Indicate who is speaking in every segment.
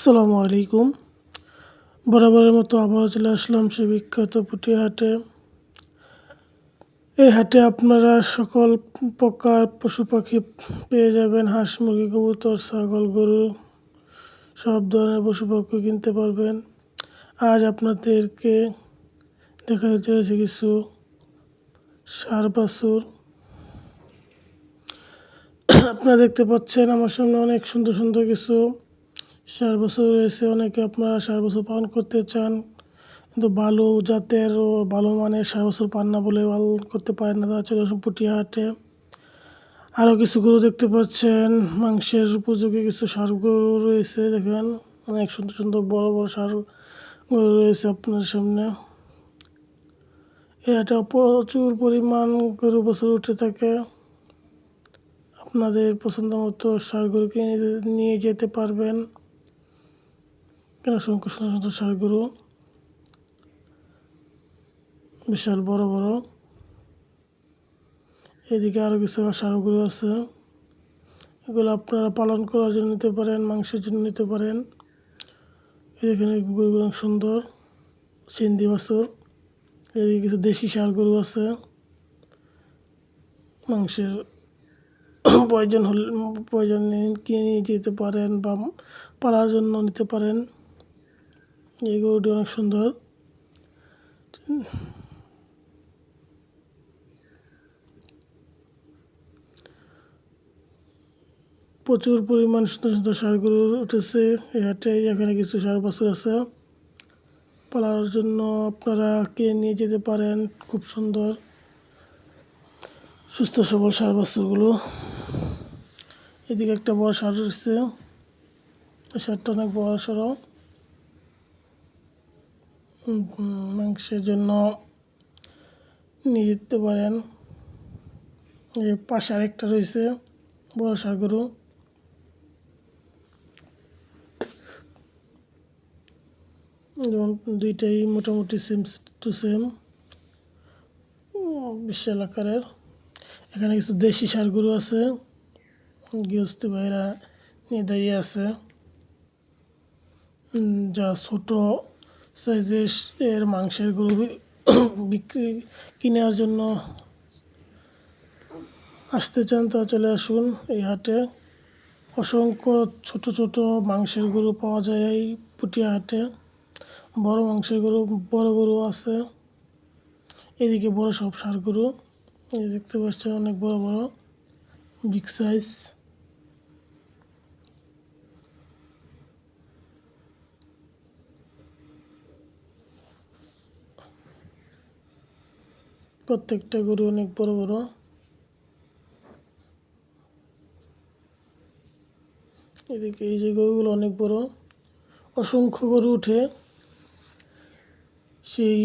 Speaker 1: আসসালামু আলাইকুম। বরাবরের মতো আবারও চলে আসলাম সেই বিখ্যাত পুঠিয়া হাটে। এই হাটে আপনারা সকল প্রকার পশু পাখি পেয়ে যাবেন। হাঁস, মুরগি, কবুতর, ছাগল, গরু সব ধরনের পশু পাখি কিনতে পারবেন। আজ আপনাদেরকে দেখাতে চলেছে কিছু ষাঁড় বাছুর। আপনারা দেখতে পাচ্ছেন আমার সামনে অনেক সুন্দর সুন্দর কিছু ষাঁড় বাছুর রয়েছে। অনেকে আপনারা ষাঁড় বাছুর পালন করতে চান, কিন্তু ভালো জাতের ও ভালো মানের ষাঁড় বাছুর পান না বলে পালন করতে পারেন না, তারা চলে আসুন পুঠিয়া হাটে। আরও কিছু গরু দেখতে পাচ্ছেন, মাংসের উপযোগী কিছু ষাঁড় গরু রয়েছে। দেখেন অনেক সুন্দর সুন্দর বড় বড় ষাঁড় গরু রয়েছে আপনার সামনে। এই হাটে প্রচুর পরিমাণ গরু বাছুর উঠে থাকে। আপনাদের পছন্দ মতো ষাঁড় গরু কিনে নিয়ে যেতে পারবেন। কেন অসংখ্য সুন্দর সুন্দর ষাঁড় গরু, বিশাল বড় বড়। এদিকে আরও কিছু ষাঁড় গরু আছে, এগুলো আপনারা পালন করার জন্য নিতে পারেন, মাংসের জন্য নিতে পারেন। এখানে গরুগুলো অনেক সুন্দর, সিন্ধি বাছুর। এদিকে কিছু দেশি ষাঁড় গরু আছে, মাংসের প্রয়োজন কিনে নিয়ে যেতে পারেন বা পালার জন্য নিতে পারেন। এই গরুটি অনেক সুন্দর। প্রচুর পরিমাণ সুন্দর সুন্দর ষাঁড় গরু উঠেছে এই হাটে। এখানে কিছু ষাঁড় বাছুর আছে, পালার জন্য আপনারা কিনে নিয়ে যেতে পারেন। খুব সুন্দর সুস্থ সবল ষাঁড় বাছুরগুলো। এদিকে একটা বড় ষাঁড় রয়েছে, এই ষাঁড়টা অনেক বড় সড়ো, মাংসের জন্য নিয়ে যেতে পারেন। এই পাশে আরেকটা রয়েছে বড় ষাঁড় গরু। যেমন দুইটাই মোটামুটি সেম টু সেম, বিশাল আকারের। এখানে কিছু দেশি ষাঁড় গরু আছে, গৃহস্থ ভাইরা নিয়ে দাঁড়িয়ে আছে, যা ছোট সাইজের এর মাংসের গরু বিক্রি কেনার জন্য আসতে চান তারা চলে আসুন এই হাটে। অসংখ্য ছোট ছোট মাংসের গরু পাওয়া যায় এই পুঠিয়া হাটে। বড় মাংসের গরু, বড় গরু আছে। এদিকে বড় সব ষাঁড় গরু, এই দেখতে পাচ্ছেন অনেক বড় বড় বিগ সাইজ। প্রত্যেকটা গরু অনেক বড় বড়। এদিকে এই যে গরুগুলো অনেক বড়, অসংখ্য গরু উঠে। সেই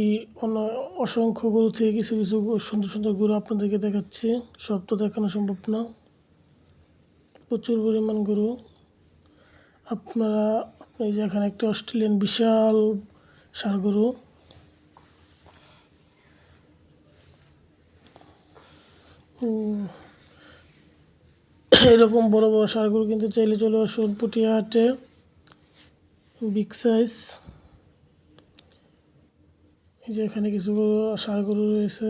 Speaker 1: অসংখ্য গরু থেকে কিছু কিছু সুন্দর সুন্দর গরু আপনাদেরকে দেখাচ্ছি, সব তো দেখানো সম্ভব না। প্রচুর পরিমাণ গরু। আপনি যে এখানে একটা অস্ট্রেলিয়ান বিশাল ষাঁড় গরু, এরকম বড় বড় ষাঁড় গরু কিন্তু চাইলে চলে আসুন পুঠিয়া হাটে, বিগ সাইজ। এই যে এখানে কিছু ষাঁড় গরু রয়েছে।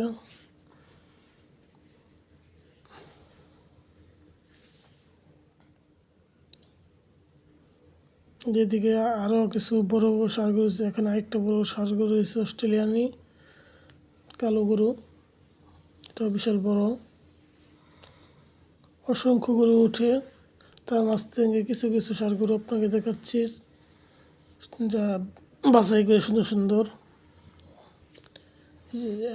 Speaker 1: যেদিকে আরও কিছু বড় বড় ষাঁড় গরু রয়েছে, এখানে আরেকটা বড় ষাঁড় গরু রয়েছে অস্ট্রেলিয়ানি কালো গরু, এটা বিশাল বড়। অসংখ্য গরু উঠে, তার মাঝ থেকে কিছু কিছু ষাঁড় গরু আপনাকে দেখাচ্ছি, যা বাছাই করে সুন্দর সুন্দর।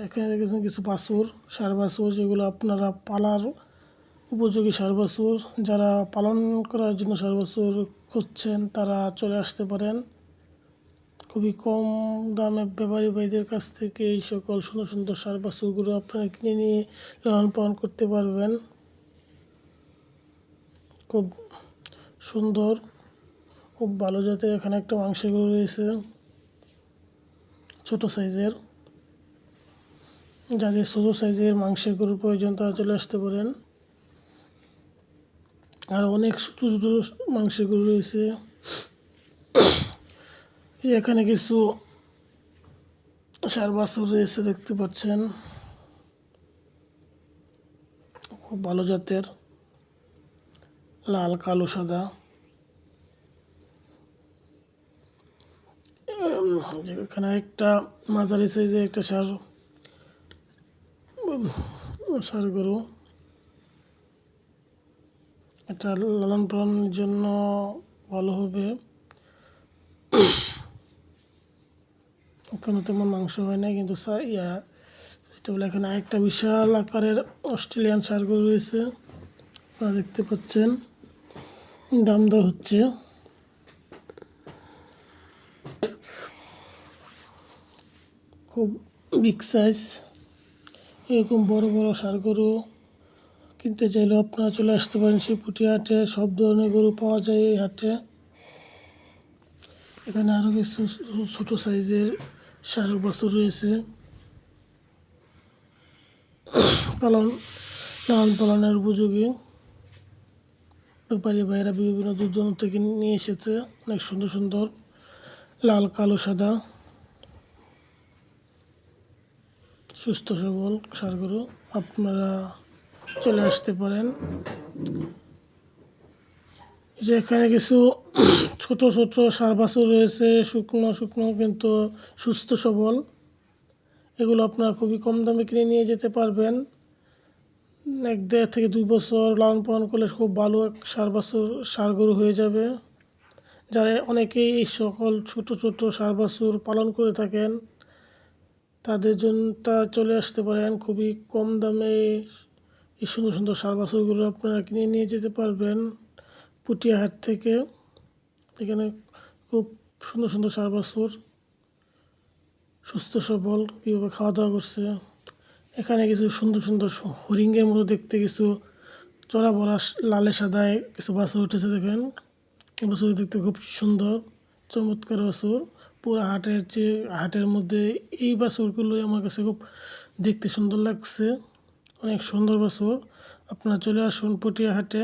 Speaker 1: এখানে দেখেছেন কিছু বাছুর, ষাঁড় বাছুর, যেগুলো আপনারা পালার উপযোগী ষাঁড় বাছুর। যারা পালন করার জন্য ষাঁড় বাছুর খুঁজছেন তারা চলে আসতে পারেন। খুবই কম দামে ব্যাপারী ভাইদের কাছ থেকে এই সকল সুন্দর সুন্দর ষাঁড় বাছুরগুলো আপনারা কিনে নিয়ে লালন পালন করতে পারবেন। খুব সুন্দর, খুব ভালো জাতের। এখানে একটা মাংসের গরু রয়েছে ছোট সাইজের, যাদের ছোটো সাইজের মাংসের গরুর প্রয়োজন তারা চলে আসতে পারেন। আর অনেক ছোটো ছোটো মাংসের গরু রয়েছে, এই এখানে কিছু ষাঁড় বাছুর রয়েছে দেখতে পাচ্ছেন, খুব ভালো জাতের, লাল কালো সাদা। এখানে একটা মাঝারি সাইজে একটা ষাঁড় গরু, এটা লালন পালনের জন্য ভালো হবে। এখনো তেমন মাংস হয় না, কিন্তু এটা বলে এখানে একটা বিশাল আকারের অস্ট্রেলিয়ান ষাঁড় গরু রয়েছে, আপনারা দেখতে পাচ্ছেন। দাম দর হচ্ছে। খুব বিগ সাইজ। এরকম বড় বড় ষাঁড় গরু কিনতে চাইলে আপনারা চলে আসতে পারেন শিবপুটিয়া হাটে। সব ধরনের গরু পাওয়া যায় এই হাটে। এখানে আরও কিছু ছোটো সাইজের ষাঁড় বাছুর রয়েছে, লালন পালনের উপযোগী। ব্যাপারী ভাইয়েরা বিভিন্ন দূর দূরান্ত থেকে নিয়ে এসেছে অনেক সুন্দর সুন্দর লাল কালো সাদা সুস্থ সবল ষাঁড় গরু। আপনারা চলে আসতে পারেন। যে এখানে কিছু ছোট ছোট ষাঁড় বাছুর রয়েছে, শুকনো শুকনো কিন্তু সুস্থ সবল। এগুলো আপনারা খুবই কম দামে কিনে নিয়ে যেতে পারবেন। 1.5 থেকে 2 বছর লালন পালন করলে খুব ভালো এক ষাঁড় গরু হয়ে যাবে। যারা অনেকেই এই সকল ছোট ছোট ষাঁড় বাছুর পালন করে থাকেন, তাদের জন্য চলে আসতে পারেন। খুবই কম দামে এই সুন্দর সুন্দর ষাঁড় বাছুরগুলো আপনারা কিনে নিয়ে যেতে পারবেন পুটিয়া হাট থেকে। এখানে খুব সুন্দর সুন্দর ষাঁড় বাছুর, সুস্থ সবল, কীভাবে খাওয়া দাওয়া করছে। এখানে কিছু সুন্দর সুন্দর হরিণের মতো দেখতে কিছু চড়া বড়া লালে সাদায় কিছু বাছুর উঠেছে দেখেন। এই বাছুর দেখতে খুব সুন্দর, চমৎকার বাছুর। পুরো হাটের মধ্যে এই বাছুরগুলোই আমার কাছে খুব দেখতে সুন্দর লাগছে, অনেক সুন্দর বাছুর। আপনারা চলে আসুন পুটিয়া হাটে।